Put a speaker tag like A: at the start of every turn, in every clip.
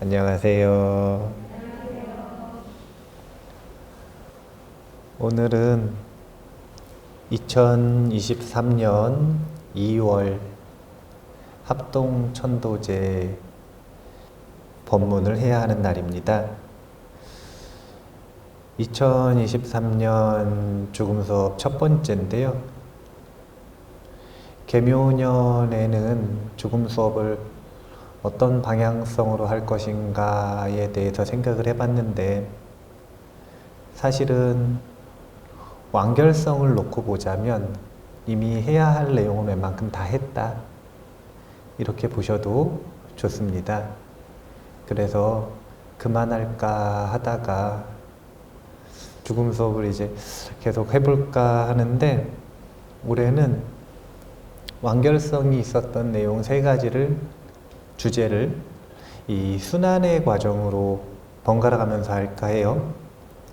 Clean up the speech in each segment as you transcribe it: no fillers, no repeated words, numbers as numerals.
A: 안녕하세요. 오늘은 2023년 2월 합동천도제 법문을 해야 하는 날입니다. 2023년 죽음 수업 첫 번째인데요. 개묘년에는 죽음 수업을 어떤 방향성으로 할 것인가에 대해서 생각을 해봤는데, 사실은 완결성을 놓고 보자면 이미 해야 할 내용은 웬만큼 다 했다, 이렇게 보셔도 좋습니다. 그래서 그만할까 하다가 죽음 수업을 이제 계속 해볼까 하는데, 올해는 완결성이 있었던 내용 세 가지를 주제를 이 순환의 과정으로 번갈아 가면서 할까 해요.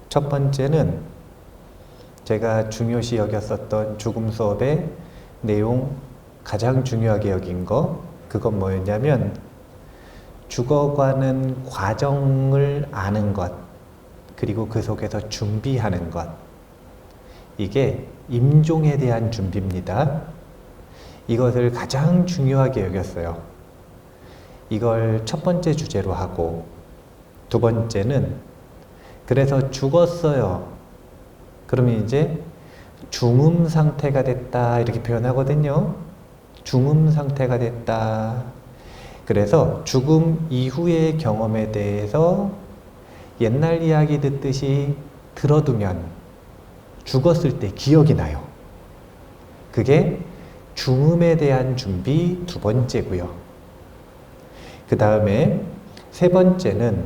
A: 첫 번째는 제가 중요시 여겼었던 죽음 수업의 내용, 가장 중요하게 여긴 거, 그건 뭐였냐면 죽어가는 과정을 아는 것, 그리고 그 속에서 준비하는 것, 이게 임종에 대한 준비입니다. 이것을 가장 중요하게 여겼어요. 이걸 첫 번째 주제로 하고, 두 번째는 그래서 죽었어요. 그러면 이제 중음 상태가 됐다, 이렇게 표현하거든요. 중음 상태가 됐다. 그래서 죽음 이후의 경험에 대해서 옛날 이야기 듣듯이 들어두면 죽었을 때 기억이 나요. 그게 중음에 대한 준비 두 번째고요. 그 다음에 세 번째는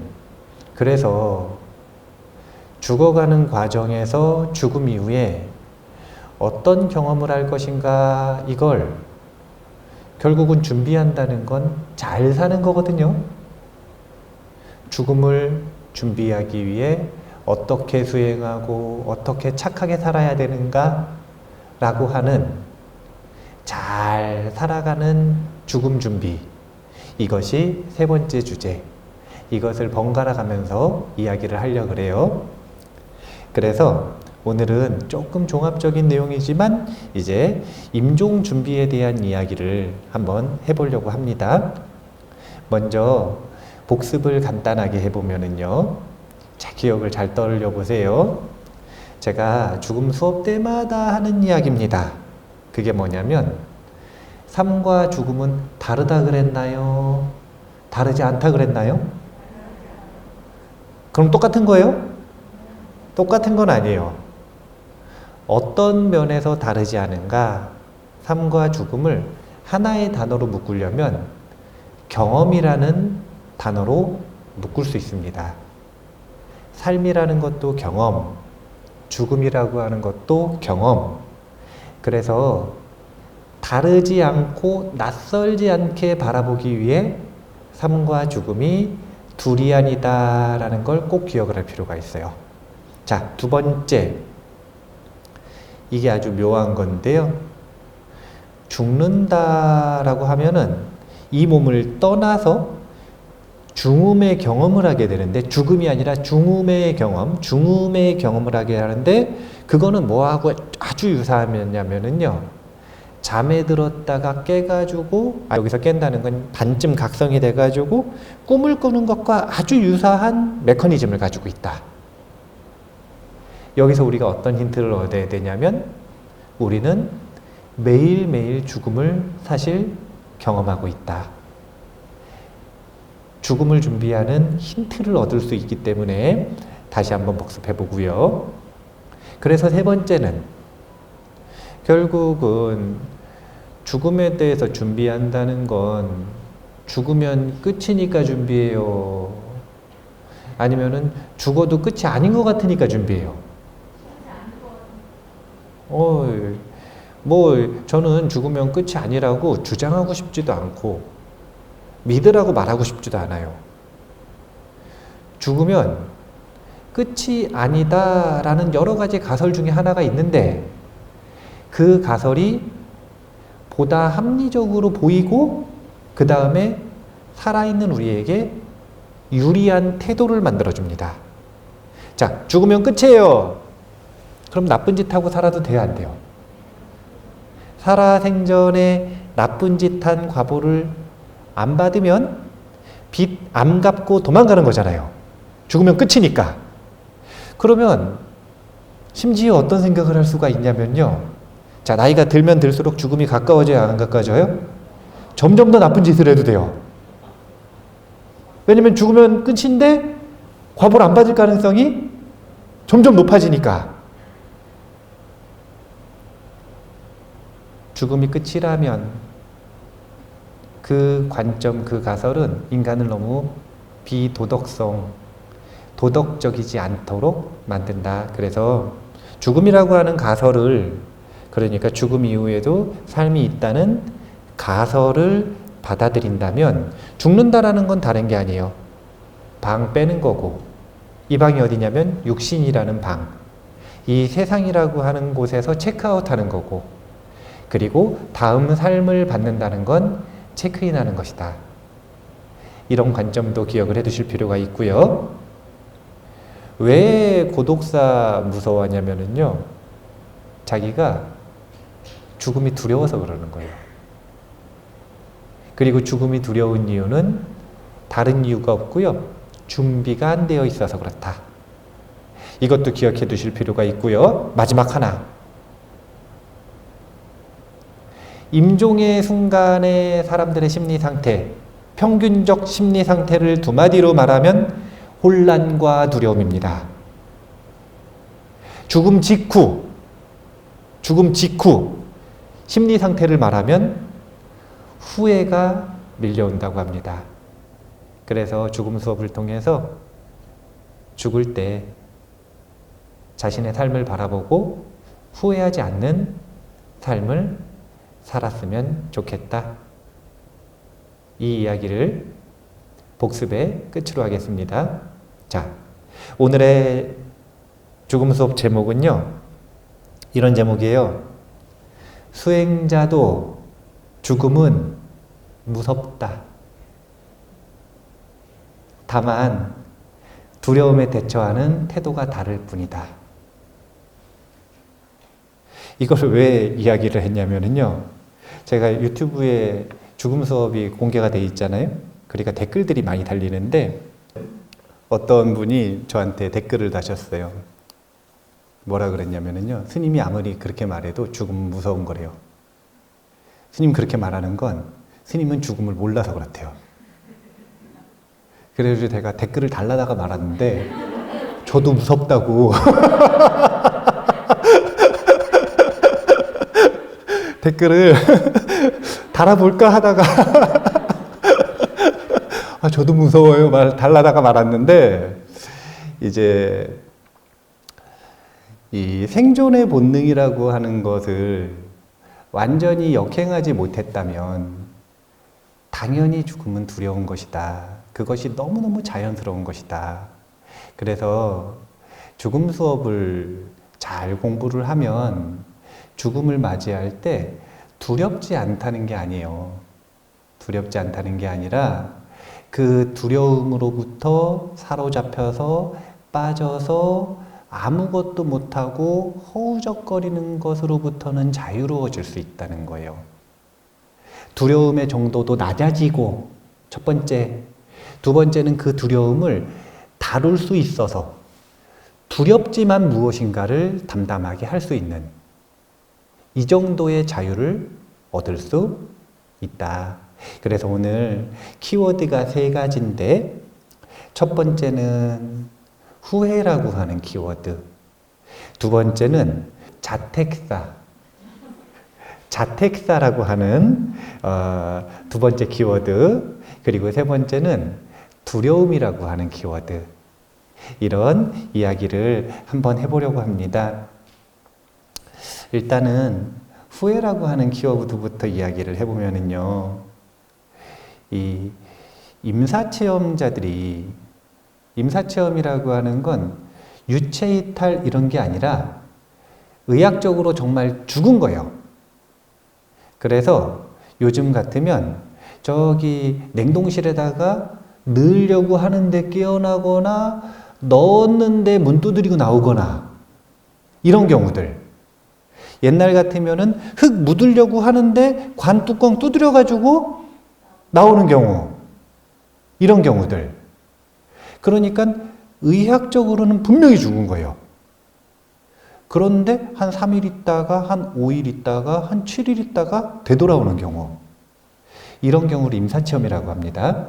A: 그래서 죽어가는 과정에서 죽음 이후에 어떤 경험을 할 것인가, 이걸 결국은 준비한다는 건 잘 사는 거거든요. 죽음을 준비하기 위해 어떻게 수행하고 어떻게 착하게 살아야 되는가 라고 하는 잘 살아가는 죽음 준비, 이것이 세 번째 주제. 이것을 번갈아 가면서 이야기를 하려고 그래요. 그래서 오늘은 조금 종합적인 내용이지만 이제 임종 준비에 대한 이야기를 한번 해보려고 합니다. 먼저 복습을 간단하게 해보면은요, 자, 기억을 잘 떠올려 보세요. 제가 죽음 수업 때마다 하는 이야기입니다. 그게 뭐냐면, 삶과 죽음은 다르다 그랬나요? 다르지 않다 그랬나요? 그럼 똑같은 거예요? 똑같은 건 아니에요. 어떤 면에서 다르지 않은가? 삶과 죽음을 하나의 단어로 묶으려면 경험이라는 단어로 묶을 수 있습니다. 삶이라는 것도 경험, 죽음이라고 하는 것도 경험. 그래서 다르지 않고 낯설지 않게 바라보기 위해 삶과 죽음이 둘이 아니다라는 걸 꼭 기억을 할 필요가 있어요. 자, 두 번째, 이게 아주 묘한 건데요. 죽는다라고 하면은 이 몸을 떠나서 중음의 경험을 하게 되는데, 죽음이 아니라 중음의 경험을 하게 하는데, 그거는 뭐하고 아주 유사하냐면요, 잠에 들었다가 깨가지고, 여기서 깬다는 건 반쯤 각성이 돼가지고 꿈을 꾸는 것과 아주 유사한 메커니즘을 가지고 있다. 여기서 우리가 어떤 힌트를 얻어야 되냐면, 우리는 매일매일 죽음을 사실 경험하고 있다. 죽음을 준비하는 힌트를 얻을 수 있기 때문에 다시 한번 복습해 보고요. 그래서 세 번째는 결국은 죽음에 대해서 준비한다는 건 죽으면 끝이니까 준비해요? 아니면은 죽어도 끝이 아닌 것 같으니까 준비해요? 저는 죽으면 끝이 아니라고 주장하고 싶지도 않고 믿으라고 말하고 싶지도 않아요. 죽으면 끝이 아니다라는 여러 가지 가설 중에 하나가 있는데, 그 가설이 보다 합리적으로 보이고 그 다음에 살아있는 우리에게 유리한 태도를 만들어줍니다. 자, 죽으면 끝이에요. 그럼 나쁜 짓 하고 살아도 돼요, 안 돼요? 살아생전에 나쁜 짓 한 과보를 안 받으면 빚 안 갚고 도망가는 거잖아요. 죽으면 끝이니까. 그러면 심지어 어떤 생각을 할 수가 있냐면요. 자, 나이가 들면 들수록 죽음이 가까워져요, 안 가까워져요? 점점 더 나쁜 짓을 해도 돼요. 왜냐면 죽으면 끝인데 과보를 안 받을 가능성이 점점 높아지니까. 죽음이 끝이라면 그 관점, 그 가설은 인간을 너무 도덕적이지 않도록 만든다. 그래서 죽음이라고 하는 가설을, 그러니까 죽음 이후에도 삶이 있다는 가설을 받아들인다면 죽는다라는 건 다른 게 아니에요. 방 빼는 거고, 이 방이 어디냐면 육신이라는 방, 이 세상이라고 하는 곳에서 체크아웃하는 거고, 그리고 다음 삶을 받는다는 건 체크인하는 것이다. 이런 관점도 기억을 해두실 필요가 있고요. 왜 고독사 무서워하냐면요, 자기가 죽음이 두려워서 그러는 거예요. 그리고 죽음이 두려운 이유는 다른 이유가 없고요, 준비가 안 되어 있어서 그렇다. 이것도 기억해 두실 필요가 있고요. 마지막 하나, 임종의 순간의 사람들의 심리 상태, 평균적 심리 상태를 두 마디로 말하면 혼란과 두려움입니다. 죽음 직후 심리 상태를 말하면 후회가 밀려온다고 합니다. 그래서 죽음 수업을 통해서 죽을 때 자신의 삶을 바라보고 후회하지 않는 삶을 살았으면 좋겠다. 이 이야기를 복습의 끝으로 하겠습니다. 자, 오늘의 죽음 수업 제목은요, 이런 제목이에요. 수행자도 죽음은 무섭다. 다만 두려움에 대처하는 태도가 다를 뿐이다. 이걸 왜 이야기를 했냐면요, 제가 유튜브에 죽음 수업이 공개가 돼 있잖아요. 그러니까 댓글들이 많이 달리는데 어떤 분이 저한테 댓글을 다셨어요. 뭐라 그랬냐면요, 스님이 아무리 그렇게 말해도 죽음은 무서운 거래요. 스님 그렇게 말하는 건 스님은 죽음을 몰라서 그렇대요. 그래서 제가 댓글을 달라다가 말았는데 저도 무섭다고 댓글을 달아볼까 하다가 저도 무서워요 달라다가 말았는데, 이제 이 생존의 본능이라고 하는 것을 완전히 역행하지 못했다면 당연히 죽음은 두려운 것이다. 그것이 너무너무 자연스러운 것이다. 그래서 죽음 수업을 잘 공부를 하면 죽음을 맞이할 때 두렵지 않다는 게 아니에요. 두렵지 않다는 게 아니라 그 두려움으로부터 사로잡혀서 빠져서 아무것도 못하고 허우적거리는 것으로부터는 자유로워질 수 있다는 거예요. 두려움의 정도도 낮아지고, 첫 번째. 두 번째는 그 두려움을 다룰 수 있어서 두렵지만 무엇인가를 담담하게 할 수 있는, 이 정도의 자유를 얻을 수 있다. 그래서 오늘 키워드가 3가지인데, 첫 번째는 후회라고 하는 키워드, 두 번째는 자택사라고 하는 두 번째 키워드, 그리고 세 번째는 두려움이라고 하는 키워드, 이런 이야기를 한번 해보려고 합니다. 일단은 후회라고 하는 키워드부터 이야기를 해보면은요, 이 임사체험이라고 하는 건 유체이탈 이런 게 아니라 의학적으로 정말 죽은 거예요. 그래서 요즘 같으면 저기 냉동실에다가 넣으려고 하는데 깨어나거나 넣었는데 문 두드리고 나오거나 이런 경우들. 옛날 같으면은 흙 묻으려고 하는데 관 뚜껑 두드려가지고 나오는 경우. 이런 경우들. 그러니까 의학적으로는 분명히 죽은 거예요. 그런데 한 3일 있다가 한 5일 있다가 한 7일 있다가 되돌아오는 경우. 이런 경우를 임사체험이라고 합니다.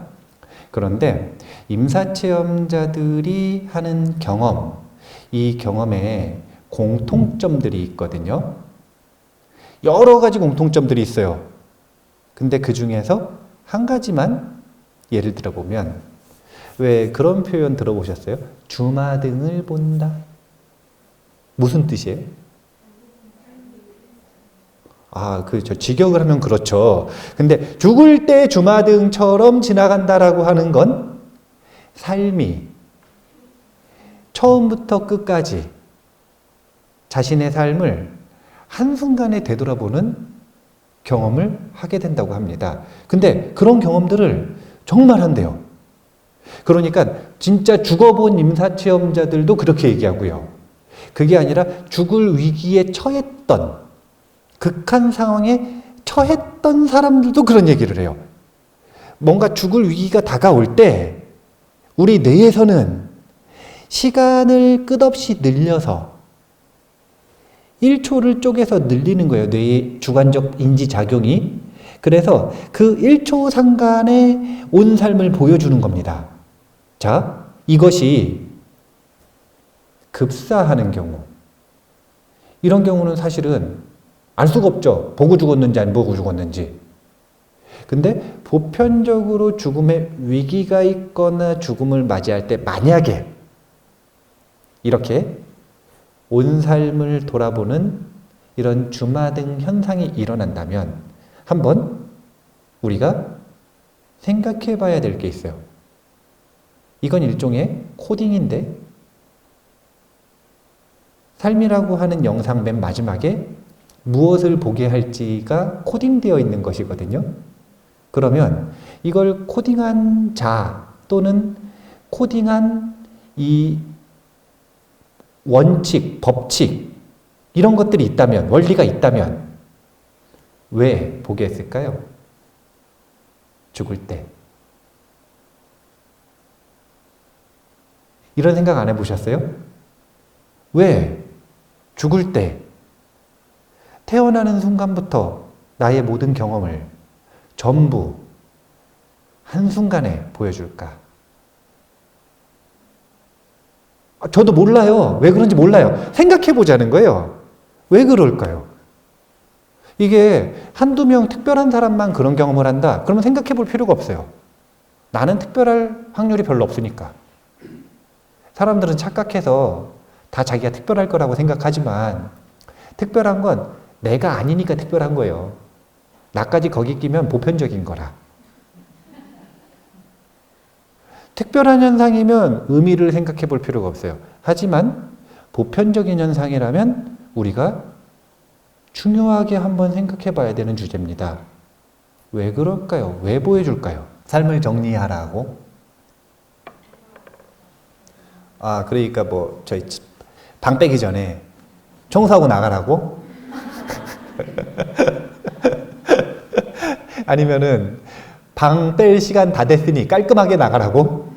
A: 그런데 임사체험자들이 하는 경험, 이 경험에 공통점들이 있거든요. 여러 가지 공통점들이 있어요. 근데 그 중에서 한 가지만 예를 들어보면, 왜 그런 표현 들어보셨어요? 주마등을 본다. 무슨 뜻이에요? 저 직역을 하면 그렇죠. 근데 죽을 때 주마등처럼 지나간다라고 하는 건 삶이 처음부터 끝까지 자신의 삶을 한순간에 되돌아보는 경험을 하게 된다고 합니다. 근데 그런 경험들을 정말 한대요. 그러니까 진짜 죽어본 임사체험자들도 그렇게 얘기하고요. 그게 아니라 죽을 위기에 처했던, 극한 상황에 처했던 사람들도 그런 얘기를 해요. 뭔가 죽을 위기가 다가올 때 우리 뇌에서는 시간을 끝없이 늘려서 1초를 쪼개서 늘리는 거예요. 뇌의 주관적 인지작용이. 그래서 그 1초 상간에 온 삶을 보여주는 겁니다. 자, 이것이 급사하는 경우. 이런 경우는 사실은 알 수가 없죠. 보고 죽었는지 안 보고 죽었는지. 근데 보편적으로 죽음의 위기가 있거나 죽음을 맞이할 때 만약에 이렇게 온 삶을 돌아보는 이런 주마등 현상이 일어난다면 한번 우리가 생각해 봐야 될 게 있어요. 이건 일종의 코딩인데, 삶이라고 하는 영상 맨 마지막에 무엇을 보게 할지가 코딩되어 있는 것이거든요. 그러면 이걸 코딩한 자 또는 코딩한 이 원칙, 법칙 이런 것들이 있다면, 원리가 있다면 왜 보게 했을까요? 죽을 때. 이런 생각 안 해보셨어요? 왜 죽을 때 태어나는 순간부터 나의 모든 경험을 전부 한순간에 보여줄까? 저도 몰라요. 왜 그런지 몰라요. 생각해 보자는 거예요. 왜 그럴까요? 이게 한두 명 특별한 사람만 그런 경험을 한다? 그러면 생각해 볼 필요가 없어요. 나는 특별할 확률이 별로 없으니까. 사람들은 착각해서 다 자기가 특별할 거라고 생각하지만 특별한 건 내가 아니니까 특별한 거예요. 나까지 거기 끼면 보편적인 거라. 특별한 현상이면 의미를 생각해 볼 필요가 없어요. 하지만 보편적인 현상이라면 우리가 중요하게 한번 생각해 봐야 되는 주제입니다. 왜 그럴까요? 왜 보여줄까요? 삶을 정리하라고? 그러니까 저희 방 빼기 전에 청소하고 나가라고? 아니면은 방 뺄 시간 다 됐으니 깔끔하게 나가라고?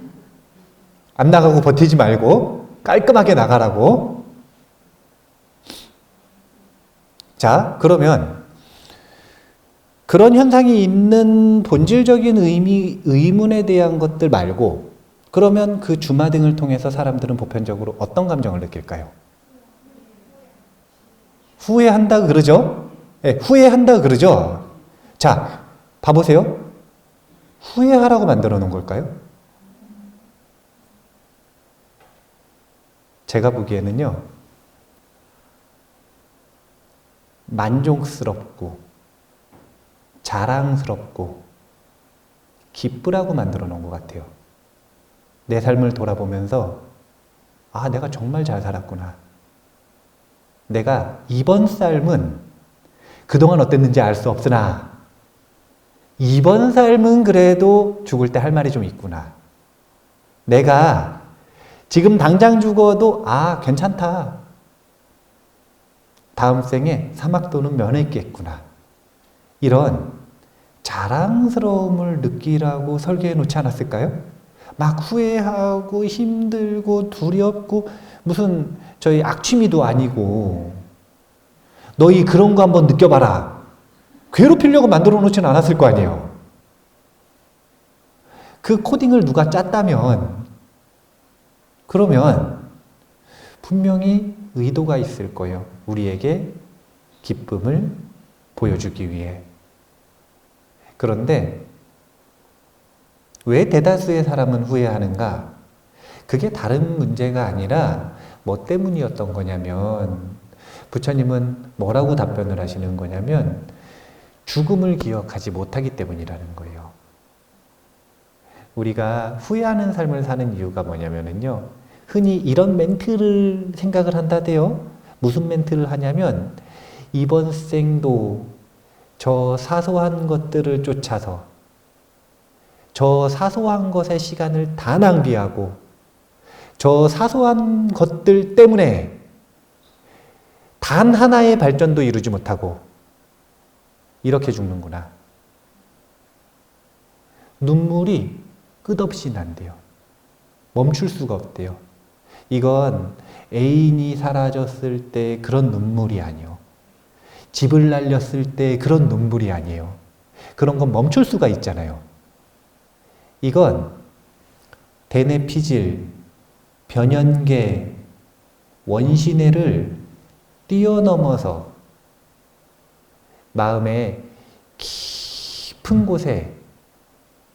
A: 안 나가고 버티지 말고 깔끔하게 나가라고? 자, 그러면 그런 현상이 있는 본질적인 의문에 대한 것들 말고 그러면 그 주마등을 통해서 사람들은 보편적으로 어떤 감정을 느낄까요? 후회한다 그러죠? 네, 후회한다 그러죠? 자, 봐보세요. 후회하라고 만들어 놓은 걸까요? 제가 보기에는요, 만족스럽고 자랑스럽고 기쁘라고 만들어 놓은 것 같아요. 내 삶을 돌아보면서 내가 정말 잘 살았구나. 내가 이번 삶은 그동안 어땠는지 알 수 없으나 이번 삶은 그래도 죽을 때 할 말이 좀 있구나. 내가 지금 당장 죽어도 괜찮다. 다음 생에 사막도는 면했겠구나. 이런 자랑스러움을 느끼라고 설계해 놓지 않았을까요? 막 후회하고 힘들고 두렵고 무슨 저희 악취미도 아니고 너희 그런 거 한번 느껴봐라. 괴롭히려고 만들어 놓지는 않았을 거 아니에요. 그 코딩을 누가 짰다면 그러면 분명히 의도가 있을 거예요. 우리에게 기쁨을 보여주기 위해. 그런데 왜 대다수의 사람은 후회하는가? 그게 다른 문제가 아니라 뭐 때문이었던 거냐면 부처님은 뭐라고 답변을 하시는 거냐면 죽음을 기억하지 못하기 때문이라는 거예요. 우리가 후회하는 삶을 사는 이유가 뭐냐면요. 흔히 이런 멘트를 생각을 한다대요. 무슨 멘트를 하냐면 이번 생도 저 사소한 것들을 쫓아서 저 사소한 것의 시간을 다 낭비하고 저 사소한 것들 때문에 단 하나의 발전도 이루지 못하고 이렇게 죽는구나. 눈물이 끝없이 난대요. 멈출 수가 없대요. 이건 애인이 사라졌을 때 그런 눈물이 아니요. 집을 날렸을 때 그런 눈물이 아니에요. 그런 건 멈출 수가 있잖아요. 이건 대뇌 피질, 변연계, 원시뇌를 뛰어넘어서 마음의 깊은 곳에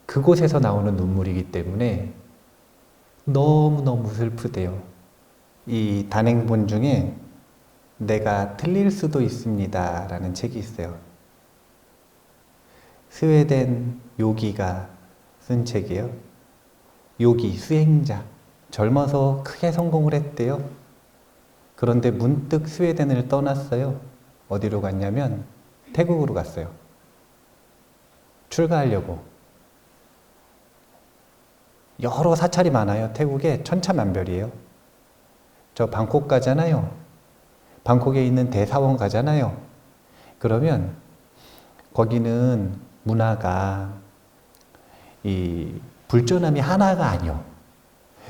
A: 그곳에서 나오는 눈물이기 때문에 너무너무 슬프대요. 이 단행본 중에 내가 틀릴 수도 있습니다 라는 책이 있어요. 스웨덴 요기가 쓴 책이에요. 요기, 수행자. 젊어서 크게 성공을 했대요. 그런데 문득 스웨덴을 떠났어요. 어디로 갔냐면 태국으로 갔어요. 출가하려고. 여러 사찰이 많아요. 태국에 천차만별이에요. 저 방콕 가잖아요. 방콕에 있는 대사원 가잖아요. 그러면 거기는 문화가 이 불전함이 하나가 아니요.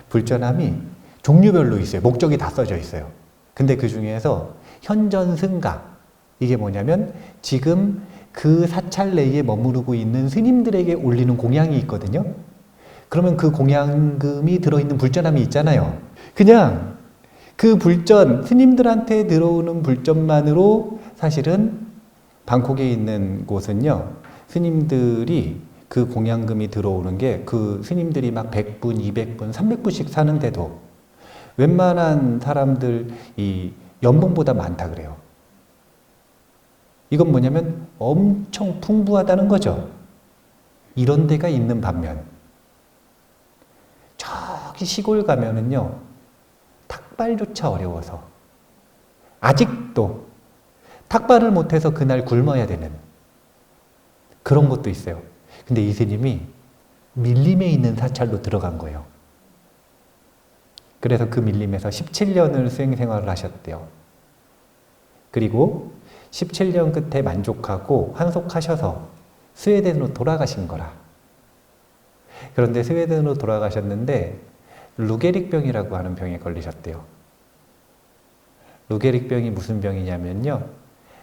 A: 불전함이 종류별로 있어요. 목적이 다 써져 있어요. 근데 그 중에서 현전승가, 이게 뭐냐면 지금 그 사찰 내에 머무르고 있는 스님들에게 올리는 공양이 있거든요. 그러면 그 공양금이 들어있는 불전함이 있잖아요. 그냥 그 불전, 스님들한테 들어오는 불전만으로 사실은 방콕에 있는 곳은요, 스님들이 그 공양금이 들어오는 게 그 스님들이 막 100분, 200분, 300분씩 사는데도 웬만한 사람들 이 연봉보다 많다 그래요. 이건 뭐냐면 엄청 풍부하다는 거죠. 이런 데가 있는 반면 저기 시골 가면은요, 탁발조차 어려워서 아직도 탁발을 못해서 그날 굶어야 되는 그런 것도 있어요. 근데 이 스님이 밀림에 있는 사찰로 들어간 거예요. 그래서 그 밀림에서 17년을 수행생활을 하셨대요. 그리고 17년 끝에 만족하고 환속하셔서 스웨덴으로 돌아가신 거라. 그런데 스웨덴으로 돌아가셨는데 루게릭병이라고 하는 병에 걸리셨대요. 루게릭병이 무슨 병이냐면요,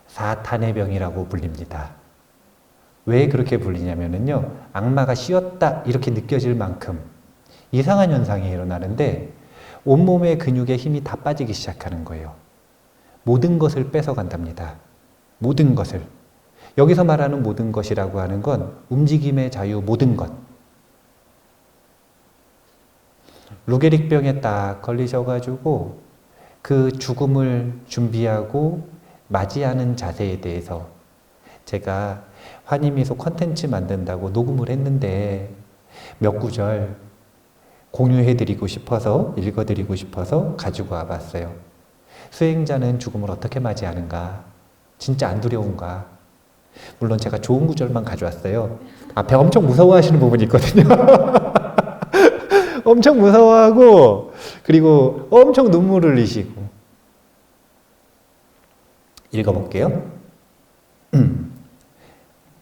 A: 사탄의 병이라고 불립니다. 왜 그렇게 불리냐면요, 악마가 씌었다 이렇게 느껴질 만큼 이상한 현상이 일어나는데 온몸의 근육의 힘이 다 빠지기 시작하는 거예요. 모든 것을 뺏어간답니다. 모든 것을. 여기서 말하는 모든 것이라고 하는 건 움직임의 자유, 모든 것. 루게릭병에 딱 걸리셔가지고 그 죽음을 준비하고 맞이하는 자세에 대해서 제가 환희미소 컨텐츠 만든다고 녹음을 했는데 몇 구절 공유해드리고 싶어서, 읽어드리고 싶어서 가지고 와봤어요. 수행자는 죽음을 어떻게 맞이하는가? 진짜 안 두려운가? 물론 제가 좋은 구절만 가져왔어요. 앞에 엄청 무서워하시는 부분이 있거든요. 엄청 무서워하고 그리고 엄청 눈물을 흘리시고. 읽어볼게요.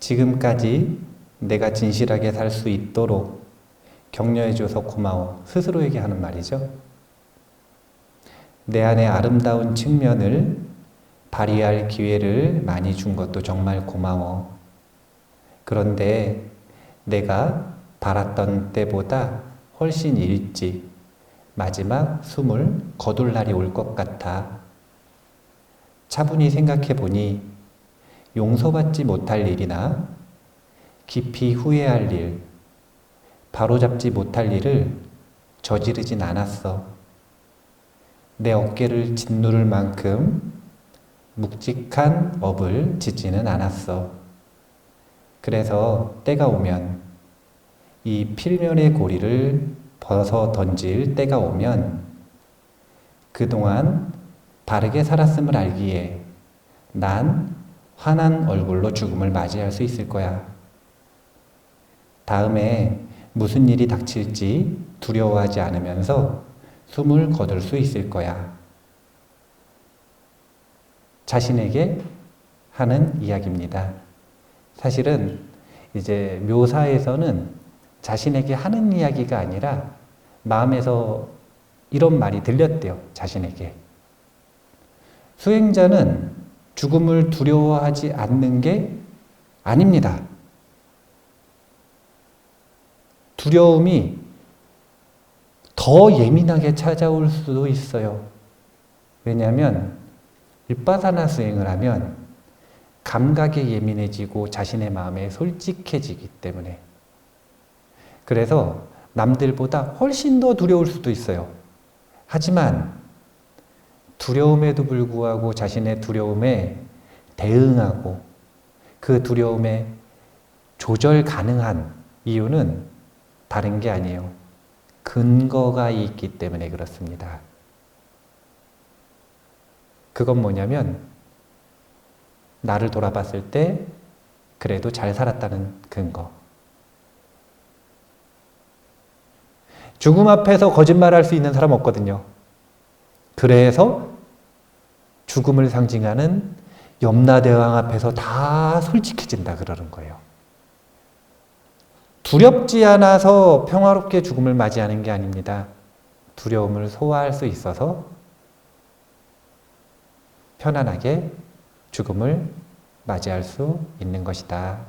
A: 지금까지 내가 진실하게 살 수 있도록 격려해줘서 고마워. 스스로에게 하는 말이죠. 내 안에 아름다운 측면을 발휘할 기회를 많이 준 것도 정말 고마워. 그런데 내가 바랐던 때보다 훨씬 일찍 마지막 숨을 거둘 날이 올 것 같아. 차분히 생각해 보니 용서받지 못할 일이나 깊이 후회할 일, 바로잡지 못할 일을 저지르진 않았어. 내 어깨를 짓누를 만큼 묵직한 업을 짓지는 않았어. 그래서 때가 오면, 이 필면의 고리를 벗어 던질 때가 오면 그동안 바르게 살았음을 알기에 난 환한 얼굴로 죽음을 맞이할 수 있을 거야. 다음에 무슨 일이 닥칠지 두려워하지 않으면서 숨을 거둘 수 있을 거야. 자신에게 하는 이야기입니다. 사실은 이제 묘사에서는 자신에게 하는 이야기가 아니라 마음에서 이런 말이 들렸대요. 자신에게. 수행자는 죽음을 두려워하지 않는 게 아닙니다. 두려움이 더 예민하게 찾아올 수도 있어요. 왜냐하면 일바사나 수행을 하면 감각에 예민해지고 자신의 마음에 솔직해지기 때문에. 그래서 남들보다 훨씬 더 두려울 수도 있어요. 하지만 두려움에도 불구하고 자신의 두려움에 대응하고 그 두려움에 조절 가능한 이유는 다른 게 아니에요. 근거가 있기 때문에 그렇습니다. 그건 뭐냐면 나를 돌아봤을 때 그래도 잘 살았다는 근거. 죽음 앞에서 거짓말할 수 있는 사람 없거든요. 그래서 죽음을 상징하는 염라대왕 앞에서 다 솔직해진다 그러는 거예요. 두렵지 않아서 평화롭게 죽음을 맞이하는 게 아닙니다. 두려움을 소화할 수 있어서 편안하게 죽음을 맞이할 수 있는 것이다.